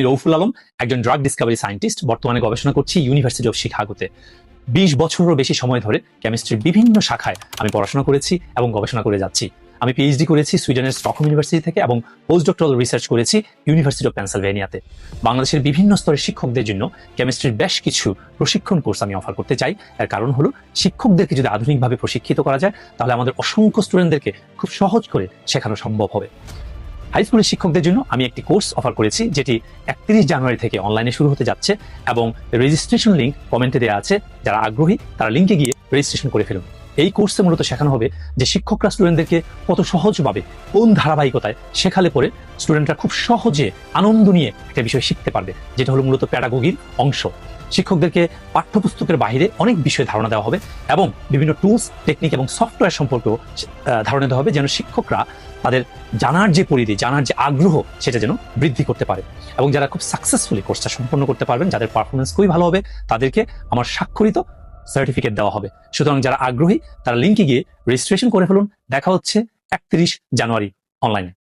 রৌফুল আলম একজন drug discovery scientist, বর্তমানে গবেষণা করছি ইউনিভার্সিটি অফ শিকাগোতে। 20 বছরেরও বেশি সময় ধরে কেমিস্ট্রির বিভিন্ন শাখায় আমি পড়াশোনা করেছি এবং গবেষণা করে যাচ্ছি। আমি পিএইচডি করেছি সুইডেনের স্টকহোম ইউনিভার্সিটি থেকে এবং পোস্ট ডক্টরাল রিসার্চ করেছি ইউনিভার্সিটি অফ পেনসিলভেনিয়াতে। বাংলাদেশের বিভিন্ন স্তরের শিক্ষকদের জন্য কেমিস্ট্রির বেশ কিছু প্রশিক্ষণ কোর্স আমি অফার করতে চাই। এর কারণ হলো, শিক্ষকদেরকে যদি আধুনিকভাবে প্রশিক্ষিত করা যায় তাহলে আমাদের অসংখ্য স্টুডেন্টদেরকে খুব সহজ করে শেখানো সম্ভব হবে। হাই স্কুলের শিক্ষকদের জন্য আমি একটি কোর্স অফার করেছি, যেটি 31 জানুয়ারি থেকে অনলাইনে শুরু হতে যাচ্ছে এবং রেজিস্ট্রেশন লিঙ্ক কমেন্টে দেওয়া আছে। যারা আগ্রহী তারা লিঙ্কে গিয়ে রেজিস্ট্রেশন করে ফেলুন। এই কোর্সে মূলত শেখানো হবে যে শিক্ষকরা স্টুডেন্টদেরকে কত সহজভাবে কোন ধারাবাহিকতায় শেখালে পরে স্টুডেন্টরা খুব সহজে আনন্দ নিয়ে একটা বিষয় শিখতে পারবে, যেটা হলো মূলত প্যাডাগোগির অংশ। শিক্ষকদেরকে পাঠ্যপুস্তকের বাইরে অনেক বিষয়ে ধারণা দেওয়া হবে এবং বিভিন্ন টুলস, টেকনিক এবং সফটওয়্যার সম্পর্কেও ধারণা দেওয়া হবে, যেন শিক্ষকরা তাদের জানার যে পরিধি, জানার যে আগ্রহ, সেটা যেন বৃদ্ধি করতে পারে। এবং যারা খুব সাকসেসফুলি কোর্সটা সম্পন্ন করতে পারবেন, যাদের পারফরমেন্স খুবই ভালো হবে, তাদেরকে আমার স্বাক্ষরিত সার্টিফিকেট দেওয়া হবে। সুতরাং যারা আগ্রহী তারা লিঙ্কে গিয়ে রেজিস্ট্রেশন করে ফেলুন। দেখা হচ্ছে 31 জানুয়ারি অনলাইনে।